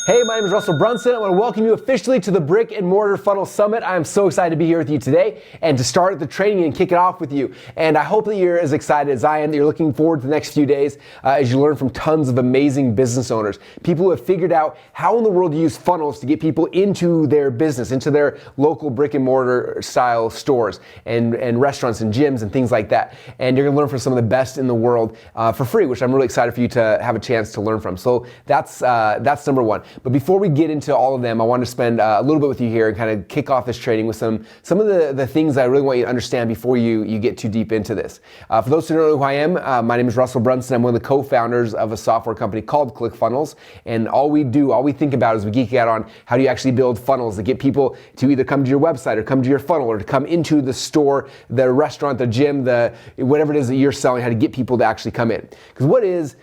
Hey, my name is Russell Brunson. I want to welcome you officially to the Brick and Mortar Funnel Summit. I am so excited to be here with you today and to start the training and kick it off with you. And I hope that you're as excited as I am, that you're looking forward to the next few days as you learn from tons of amazing business owners, people who have figured out how in the world to use funnels to get people into their business, into their local brick and mortar style stores and restaurants and gyms and things like that. And you're going to learn from some of the best in the world for free, which I'm really excited for you to have a chance to learn from. So that's number one. But before we get into all of them, I want to spend a little bit with you here and kind of kick off this training with some of the things that I really want you to understand before you get too deep into this. For those who don't know who I am, my name is Russell Brunson. I'm one of the co-founders of a software company called ClickFunnels. And all we think about is we geek out on how do you actually build funnels to get people to either come to your website or come to your funnel or to come into the store, the restaurant, the gym, whatever it is that you're selling, how to get people to actually come in. Because what is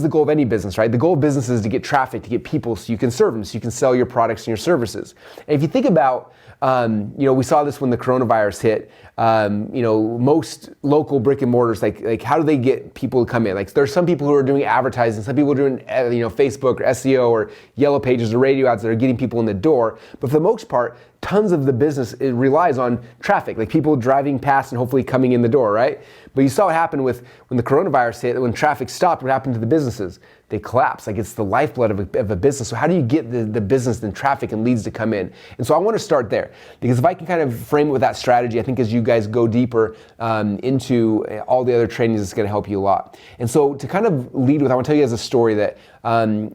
the goal of any business, right? The goal of business is to get traffic, to get people so you can serve them, so you can sell your products and your services. And if you think about, we saw this when the coronavirus hit, most local brick and mortars, like how do they get people to come in? Like there's some people who are doing advertising, some people are doing, Facebook or SEO or yellow pages or radio ads that are getting people in the door. But for the most part, tons of the business, it relies on traffic, like people driving past and hopefully coming in the door, right? But you saw what happened when the coronavirus hit, when traffic stopped, what happened to the businesses? They collapsed. Like it's the lifeblood of a business. So how do you get the business and traffic and leads to come in? And so I want to start there, because if I can kind of frame it with that strategy, I think as you guys go deeper into all the other trainings, it's going to help you a lot. And so to kind of lead with, I want to tell you guys a story that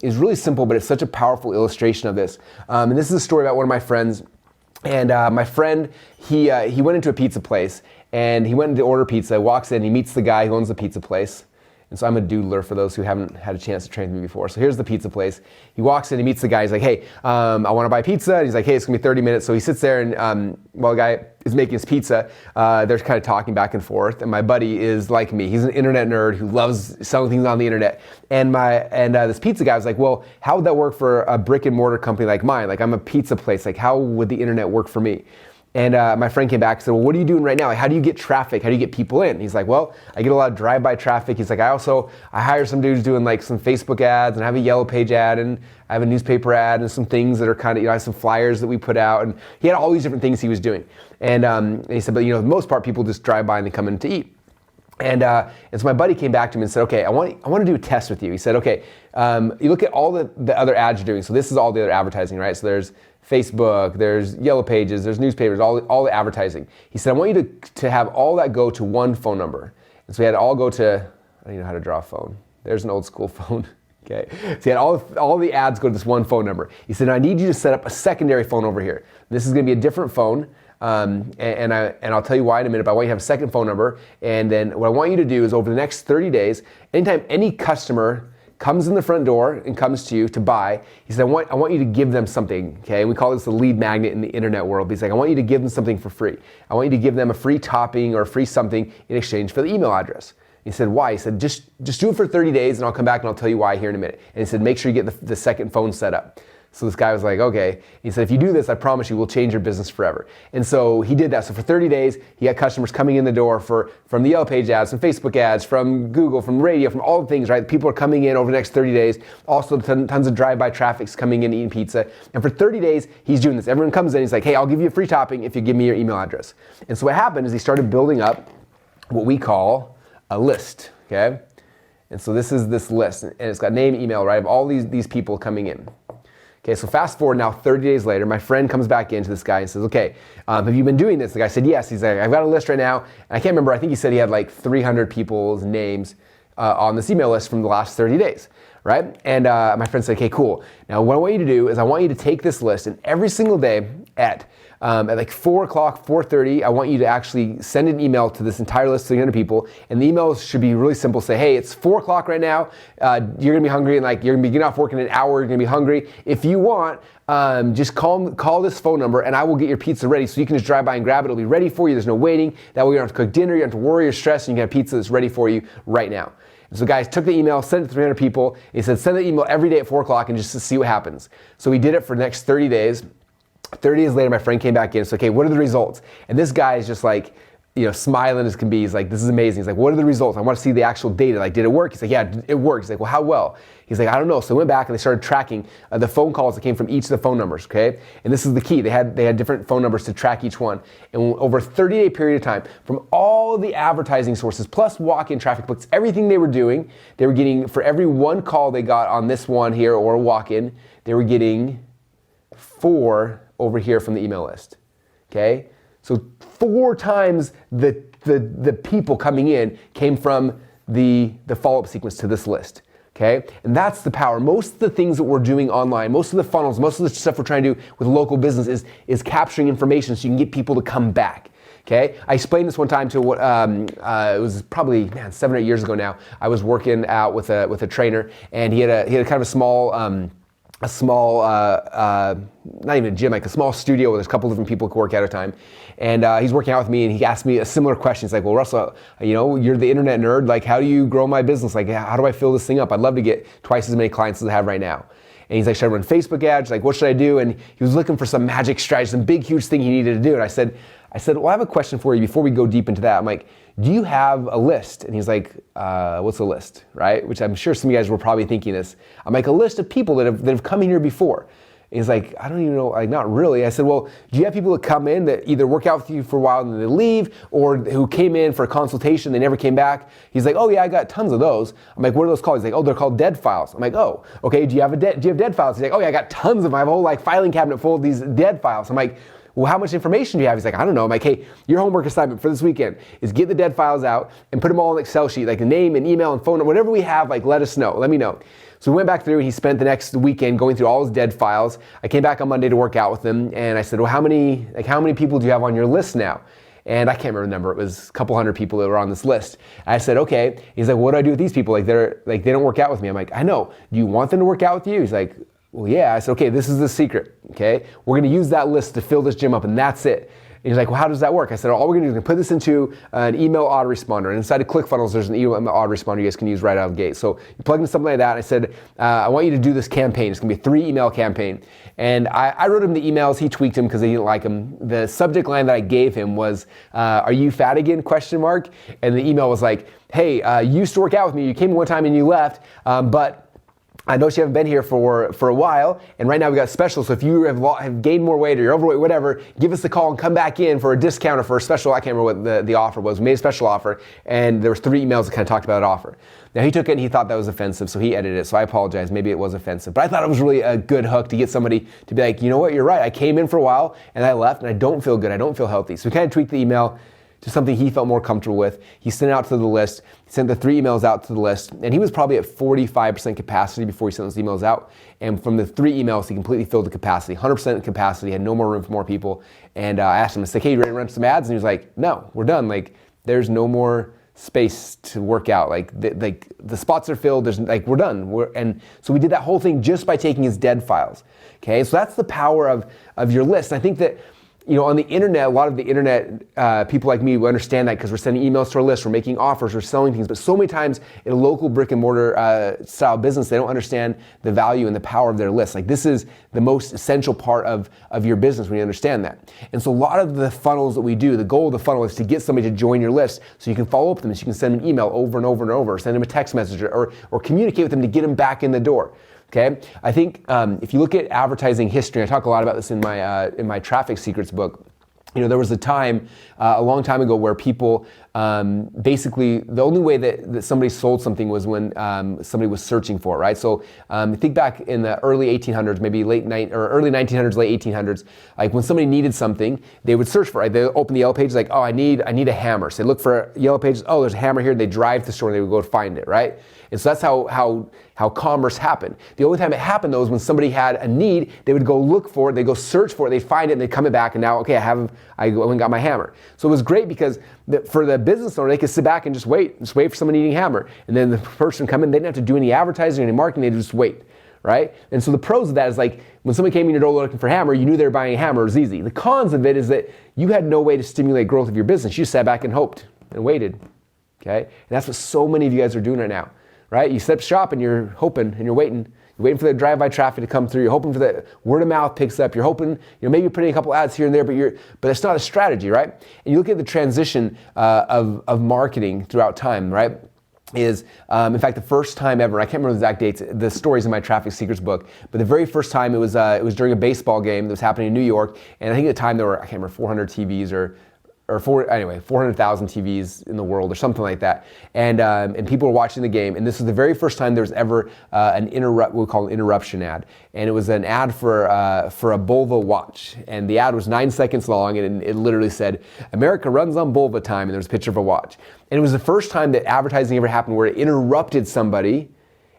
is really simple, but it's such a powerful illustration of this. And this is a story about one of my friends. And my friend, he went into a pizza place and he went in to order pizza, walks in, he meets the guy who owns the pizza place. And so I'm a doodler for those who haven't had a chance to train with me before. So here's the pizza place. He walks in, he meets the guy, he's like, hey, I want to buy pizza. And he's like, hey, it's gonna be 30 minutes. So he sits there and while the guy is making his pizza, they're kind of talking back and forth. And my buddy is like me. He's an internet nerd who loves selling things on the internet. And this pizza guy was like, well, how would that work for a brick and mortar company like mine? Like I'm a pizza place. Like how would the internet work for me? And my friend came back and said, well, what are you doing right now? Like, how do you get traffic? How do you get people in? He's like, well, I get a lot of drive-by traffic. He's like, I hire some dudes doing like some Facebook ads, and I have a yellow page ad, and I have a newspaper ad, and some things that are kind of, I have some flyers that we put out. And he had all these different things he was doing. And he said, but the most part, people just drive by and they come in to eat. And so my buddy came back to me and said, okay, I want to do a test with you. He said, okay, you look at all the other ads you're doing. So this is all the other advertising, right? So there's Facebook, there's yellow pages, there's newspapers, all the advertising. He said, I want you to have all that go to one phone number. And so he had it all go to, I don't even know how to draw a phone. There's an old school phone. Okay. So he had all the ads go to this one phone number. He said, I need you to set up a secondary phone over here. This is going to be a different phone. And I'll tell you why in a minute, but I want you to have a second phone number. And then what I want you to do is over the next 30 days, anytime any customer comes in the front door and comes to you to buy, he said, I want you to give them something, okay? And we call this the lead magnet in the internet world. He's like, I want you to give them something for free. I want you to give them a free topping or a free something in exchange for the email address. He said, why? He said, just do it for 30 days and I'll come back and I'll tell you why here in a minute. And he said, make sure you get the second phone set up. So this guy was like, okay. He said, if you do this, I promise you, we'll change your business forever. And so he did that. So for 30 days, he had customers coming in the door from the Yellow Page ads, from Facebook ads, from Google, from radio, from all the things, right? People are coming in over the next 30 days. Also, tons of drive-by traffic's coming in eating pizza. And for 30 days, he's doing this. Everyone comes in, he's like, hey, I'll give you a free topping if you give me your email address. And so what happened is he started building up what we call a list, okay? And so this is this list, and it's got name, email, right, of all these people coming in. Okay, so fast forward now 30 days later, my friend comes back into this guy and says, okay, have you been doing this? The guy said, yes. He's like, I've got a list right now. And I can't remember, I think he said he had like 300 people's names on this email list from the last 30 days, right? And my friend said, okay, cool. Now what I want you to do is I want you to take this list and every single day at like 4 o'clock, 4:30, I want you to actually send an email to this entire list of 300 people. And the emails should be really simple. Say, hey, it's 4 o'clock right now. You're gonna be hungry and like you're gonna be getting off work in an hour. You're gonna be hungry. If you want, just call this phone number and I will get your pizza ready so you can just drive by and grab it. It'll be ready for you. There's no waiting. That way you don't have to cook dinner. You don't have to worry or stress, and you can have pizza that's ready for you right now. And so guys took the email, sent it to 300 people. He said, send the email every day at 4 o'clock and just to see what happens. So we did it for the next 30 days. 30 days later, my friend came back in and said, okay, what are the results? And this guy is just like, smiling as can be. He's like, this is amazing. He's like, what are the results? I want to see the actual data. Like, did it work? He's like, yeah, it worked. He's like, well, how well? He's like, I don't know. So they went back and they started tracking the phone calls that came from each of the phone numbers, okay? And this is the key. They had different phone numbers to track each one. And over a 30-day period of time, from all of the advertising sources, plus walk-in traffic, plus everything they were doing, they were getting, for every one call they got on this one here or a walk-in, they were getting 4 over here from the email list, okay? So 4 times the people coming in came from the follow-up sequence to this list, okay? And that's the power. Most of the things that we're doing online, most of the funnels, most of the stuff we're trying to do with local business is capturing information so you can get people to come back. Okay, I explained this one time to what it was probably 7 or 8 years ago now. I was working out with a trainer, and he had a kind of a small not even a gym, like a small studio where there's a couple different people who work out at a time. And he's working out with me, and he asked me a similar question. He's like, well, Russell, you're the internet nerd. Like, how do you grow my business? Like, how do I fill this thing up? I'd love to get twice as many clients as I have right now. And he's like, should I run Facebook ads? Like, what should I do? And he was looking for some magic strategy, some big, huge thing he needed to do. And I said, well, I have a question for you before we go deep into that. I'm like, do you have a list? And he's like, what's a list, right? Which I'm sure some of you guys were probably thinking this. I'm like, a list of people that have come in here before. And he's like, I don't even know, like, not really. I said, well, do you have people that come in that either work out with you for a while and then they leave, or who came in for a consultation, they never came back? He's like, oh yeah, I got tons of those. I'm like, what are those called? He's like, oh, they're called dead files. I'm like, oh, okay, do you have dead files? He's like, oh yeah, I got tons of them. I have a whole filing cabinet full of these dead files. I'm like, well, how much information do you have? He's like, I don't know. I'm like, hey, your homework assignment for this weekend is get the dead files out and put them all in an Excel sheet, like the name and email and phone number, whatever we have, like, let us know, let me know. So we went back through, and he spent the next weekend going through all his dead files. I came back on Monday to work out with him, and I said, well, how many people do you have on your list now? And I can't remember the number. It was a couple hundred people that were on this list. And I said, okay. He's like, what do I do with these people? Like, they don't work out with me. I'm like, I know. Do you want them to work out with you? He's like, well, yeah. I said, okay, this is the secret, okay? We're gonna use that list to fill this gym up, and that's it. And he's like, well, how does that work? I said, all we're gonna do is put this into an email autoresponder. And inside of ClickFunnels, there's an email autoresponder you guys can use right out of the gate. So you plug in something like that, and I said, I want you to do this campaign. It's gonna be a 3-email campaign. And I wrote him the emails, he tweaked them because he didn't like them. The subject line that I gave him was, are you fat again, ? And the email was like, hey, you used to work out with me, you came one time and you left, but I know you haven't been here for a while, and right now we got special, so if you have gained more weight or you're overweight, whatever, give us a call and come back in for a discount or for a special. I can't remember what the offer was. We made a special offer, and there was 3 emails that kind of talked about that offer. Now he took it and he thought that was offensive, so he edited it, so I apologize. Maybe it was offensive, but I thought it was really a good hook to get somebody to be like, you know what, you're right. I came in for a while, and I left, and I don't feel good. I don't feel healthy. So we kind of tweaked the email to something he felt more comfortable with. He sent it out to the list, sent the 3 emails out to the list, and he was probably at 45% capacity before he sent those emails out. And from the 3 emails, he completely filled the capacity, 100% capacity, had no more room for more people. And I asked him, I said, hey, you ready to run some ads? And he was like, no, we're done. Like, there's no more space to work out. Like the spots are filled. There's we're done. And so we did that whole thing just by taking his dead files. Okay, so that's the power of your list. And I think that, on the internet, a lot of the internet people like me, we understand that because we're sending emails to our list, we're making offers, we're selling things. But so many times in a local brick and mortar style business, they don't understand the value and the power of their list. Like, this is the most essential part of your business when you understand that. And so a lot of the funnels that we do, the goal of the funnel is to get somebody to join your list so you can follow up with them, so you can send them an email over and over and over, or send them a text message, or communicate with them to get them back in the door. Okay, I think if you look at advertising history, I talk a lot about this in my Traffic Secrets book. There was a time a long time ago where people basically the only way that somebody sold something was when somebody was searching for it, right? So think back in the early 1800s, maybe early 1900s, late 1800s, like when somebody needed something, they would search for it. Right? They open the yellow pages, like, oh, I need a hammer. So they look for yellow pages. Oh, there's a hammer here. They drive to the store and they would go find it, right? And so that's how commerce happened. The only time it happened, though, is when somebody had a need, they would go look for it, they go search for it, they find it, and they come back, and now, okay, I went and got my hammer. So it was great because for the business owner, they could sit back and just wait for someone needing a hammer. And then the person come in, they didn't have to do any advertising, any marketing, they just wait, right? And so the pros of that is like, when somebody came in your door looking for a hammer, you knew they were buying a hammer, it was easy. The cons of it is that you had no way to stimulate growth of your business. You sat back and hoped and waited, okay? And that's what so many of you guys are doing right now. Right? You set up shop and you're hoping and you're waiting. You're waiting for the drive-by traffic to come through. You're hoping for the word of mouth picks up. You're hoping, maybe you're putting a couple ads here and there, but it's not a strategy, right? And you look at the transition of marketing throughout time, right? Is, in fact, the first time ever, I can't remember the exact dates, the stories in my Traffic Secrets book, but the very first time it was during a baseball game that was happening in New York, and I think at the time there were, I can't remember, 400 TVs or 400,000 TVs in the world or something like that. And people were watching the game, and this was the very first time there was ever what we call an interruption ad. And it was an ad for a Bulva watch. And the ad was 9 seconds long, and it literally said, "America runs on Bulva time," and there was a picture of a watch. And it was the first time that advertising ever happened where it interrupted somebody,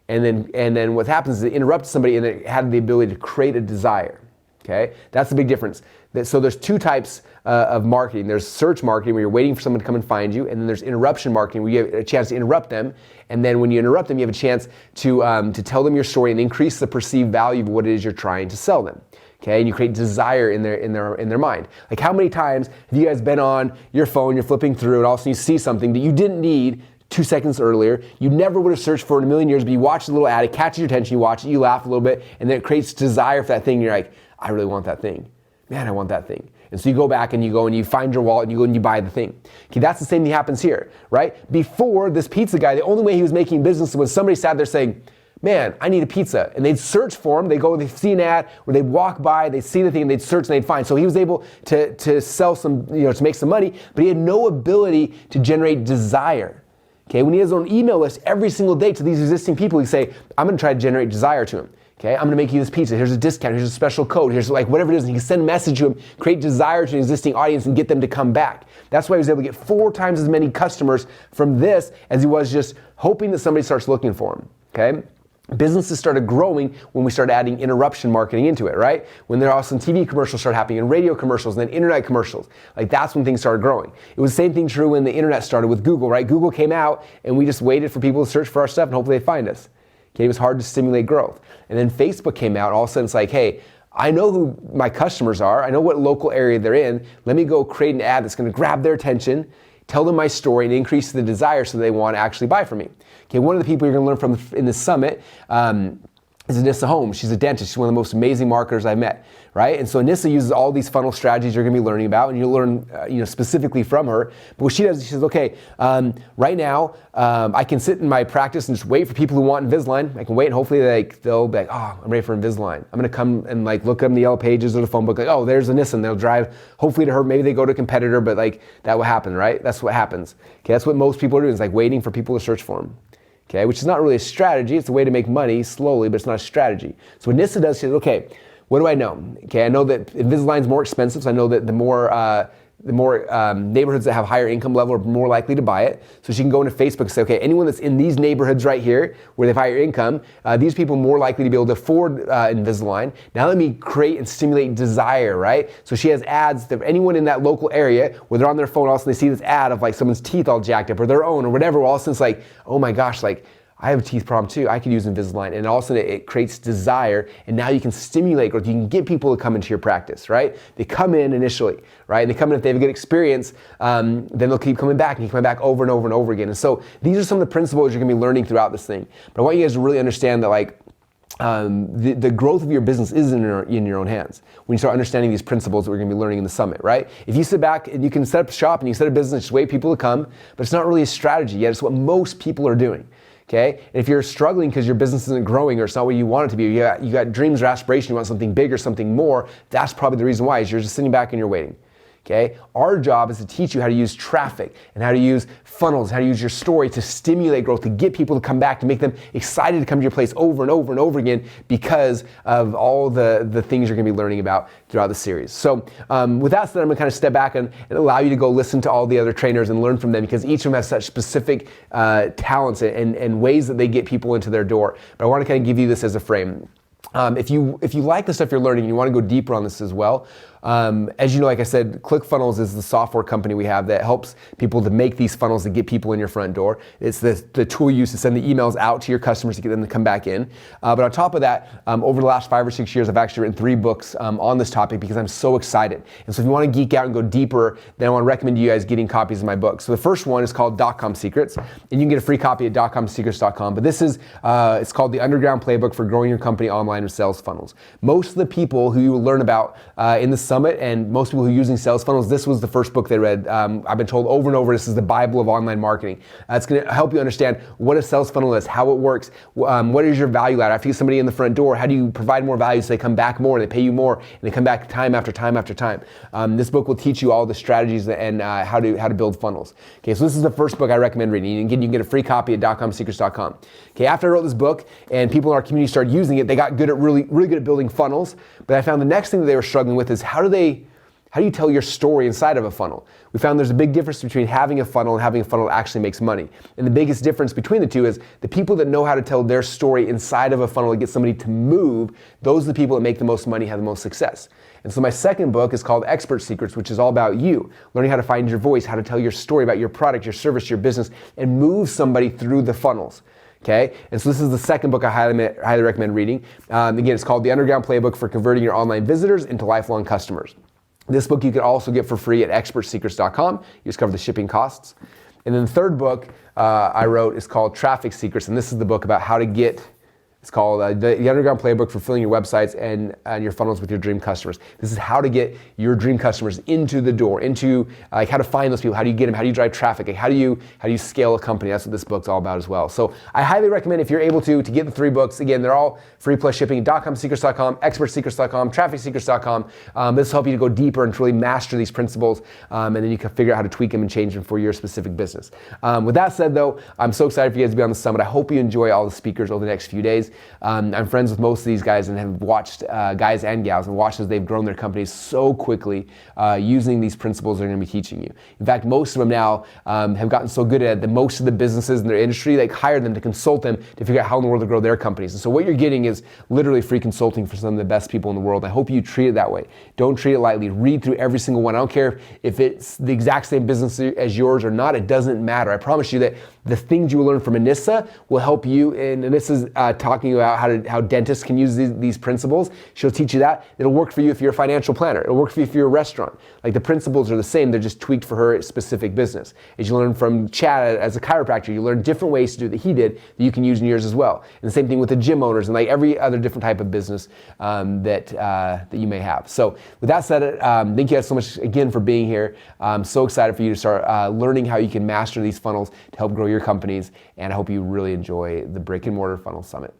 and then what happens is it interrupted somebody and it had the ability to create a desire. Okay, that's the big difference. So there's two types of marketing. There's search marketing where you're waiting for someone to come and find you, and then there's interruption marketing where you have a chance to interrupt them, and then when you interrupt them, you have a chance to tell them your story and increase the perceived value of what it is you're trying to sell them. Okay, and you create desire in their mind. Like, how many times have you guys been on your phone, you're flipping through, and all of a sudden you see something that you didn't need 2 seconds earlier, you never would have searched for it in a million years, but you watch the little ad, it catches your attention, you watch it, you laugh a little bit, and then it creates desire for that thing, and you're like, I really want that thing. Man, I want that thing. And so you go back and you find your wallet and you go and you buy the thing. Okay, that's the same thing happens here, right? Before this pizza guy, the only way he was making business was somebody sat there saying, man, I need a pizza. And they'd search for him. They'd go, they'd see an ad, or they'd walk by, they'd see the thing, and they'd search and they'd find. So he was able to sell some, to make some money, but he had no ability to generate desire. Okay, when he has his own email list every single day to these existing people, he'd say, I'm going to try to generate desire to him. Okay, I'm gonna make you this pizza. Here's a discount. Here's a special code. Here's like whatever it is. And he can send a message to him, create desire to an existing audience, and get them to come back. That's why he was able to get 4 times as many customers from this as he was just hoping that somebody starts looking for him. Okay. Businesses started growing when we started adding interruption marketing into it, right? When there are some TV commercials started happening, and radio commercials, and then internet commercials. Like, that's when things started growing. It was the same thing true when the internet started with Google, right? Google came out, and we just waited for people to search for our stuff, and hopefully they find us. Okay, it was hard to stimulate growth. And then Facebook came out, all of a sudden it's like, hey, I know who my customers are. I know what local area they're in. Let me go create an ad that's gonna grab their attention, tell them my story, and increase the desire so they want to actually buy from me. Okay, one of the people you're gonna learn from in this summit is Anissa Holmes. She's a dentist. She's one of the most amazing marketers I've met, right? And so Anissa uses all these funnel strategies you're gonna be learning about, and you'll learn specifically from her. But what she does is she says, okay, right now, I can sit in my practice and just wait for people who want Invisalign. I can wait, and hopefully they'll be like, oh, I'm ready for Invisalign. I'm gonna come and look up in the Yellow Pages or the phone book, like, oh, there's Anissa, and they'll drive, hopefully to her, maybe they go to a competitor, but that will happen, right? That's what happens. Okay, that's what most people are doing, is waiting for people to search for them. Okay, which is not really a strategy. It's a way to make money slowly, but it's not a strategy. So what Nissa does, she says, okay, what do I know? Okay, I know that Invisalign is more expensive, so I know that the more neighborhoods that have higher income level are more likely to buy it. So she can go into Facebook and say, okay, anyone that's in these neighborhoods right here where they have higher income, these people are more likely to be able to afford Invisalign. Now let me create and stimulate desire, right? So she has ads that anyone in that local area, where they're on their phone, all of a sudden they see this ad of someone's teeth all jacked up or their own or whatever, all of a sudden it's like, oh my gosh, I have a teeth problem too. I could use Invisalign. And all of a sudden it creates desire, and now you can stimulate growth. You can get people to come into your practice, right? They come in initially, right? And they come in, if they have a good experience, then they'll keep coming back and keep coming back over and over and over again. And so these are some of the principles you're gonna be learning throughout this thing. But I want you guys to really understand that the growth of your business is in your own hands when you start understanding these principles that we're going to be learning in the summit, right? If you sit back and you can set up shop and you set a business, just wait people to come, but it's not really a strategy yet. It's what most people are doing. Okay, and if you're struggling because your business isn't growing or it's not what you want it to be, you got dreams or aspirations, you want something bigger, something more, that's probably the reason why, is you're just sitting back and you're waiting. Okay, our job is to teach you how to use traffic and how to use funnels, how to use your story to stimulate growth, to get people to come back, to make them excited to come to your place over and over and over again because of all the things you're going to be learning about throughout the series. So with that said, I'm going to kind of step back and allow you to go listen to all the other trainers and learn from them, because each of them has such specific talents and ways that they get people into their door. But I want to kind of give you this as a frame. If you like the stuff you're learning and you want to go deeper on this as well, As you know, like I said, ClickFunnels is the software company we have that helps people to make these funnels to get people in your front door. It's the tool you use to send the emails out to your customers to get them to come back in. But on top of that, over the last 5 or 6 years, I've actually written 3 books on this topic because I'm so excited. And so if you want to geek out and go deeper, then I want to recommend you guys getting copies of my books. So the first one is called .com Secrets, and you can get a free copy at .comsecrets.com. But this is, it's called the Underground Playbook for Growing Your Company Online with Sales Funnels. Most of the people who you will learn about in the summit, and most people who are using sales funnels, this was the first book they read. I've been told over and over, this is the Bible of online marketing. It's going to help you understand what a sales funnel is, how it works, what is your value ladder. After you get somebody in the front door, how do you provide more value so they come back more, and they pay you more, and they come back time after time after time. This book will teach you all the strategies and how to build funnels. Okay, so this is the first book I recommend reading. And again, you can get a free copy at .comsecrets.com. Okay, after I wrote this book and people in our community started using it, they got really good at building funnels. But I found the next thing that they were struggling with is how do you tell your story inside of a funnel? We found there's a big difference between having a funnel and having a funnel that actually makes money. And the biggest difference between the two is the people that know how to tell their story inside of a funnel to get somebody to move, those are the people that make the most money, have the most success. And so my second book is called Expert Secrets, which is all about you, learning how to find your voice, how to tell your story about your product, your service, your business, and move somebody through the funnels. Okay, and so this is the second book I highly recommend reading. Again, it's called The Underground Playbook for Converting Your Online Visitors into Lifelong Customers. This book you can also get for free at expertsecrets.com. You just cover the shipping costs. And then the third book I wrote is called Traffic Secrets, and this is the book about how to get, it's called the Underground Playbook for Filling Your Websites and your funnels with your dream customers. This is how to get your dream customers into the door, into how to find those people, how do you get them, how do you drive traffic, how do you scale a company. That's what this book's all about as well. So I highly recommend, if you're able to get the 3 books. Again, they're all free plus shipping. .comsecrets.com, expertsecrets.com, trafficsecrets.com. This will help you to go deeper and to really master these principles, and then you can figure out how to tweak them and change them for your specific business. With that said, though, I'm so excited for you guys to be on the summit. I hope you enjoy all the speakers over the next few days. I'm friends with most of these guys and have watched guys and gals and watched as they've grown their companies so quickly using these principles they're going to be teaching you. In fact, most of them now have gotten so good at it that most of the businesses in their industry, they hire them to consult them to figure out how in the world to grow their companies. And so what you're getting is literally free consulting for some of the best people in the world. I hope you treat it that way. Don't treat it lightly. Read through every single one. I don't care if it's the exact same business as yours or not. It doesn't matter. I promise you that the things you will learn from Anissa will help you. And Anissa's talking about how dentists can use these principles. She'll teach you that. It'll work for you if you're a financial planner. It'll work for you if you're a restaurant. Like, the principles are the same. They're just tweaked for her specific business. As you learn from Chad as a chiropractor, you learn different ways to do that he did that you can use in yours as well. And the same thing with the gym owners and like every other different type of business that you may have. So with that said, thank you guys so much again for being here. I'm so excited for you to start learning how you can master these funnels to help grow your companies. And I hope you really enjoy the Brick and Mortar Funnel Summit.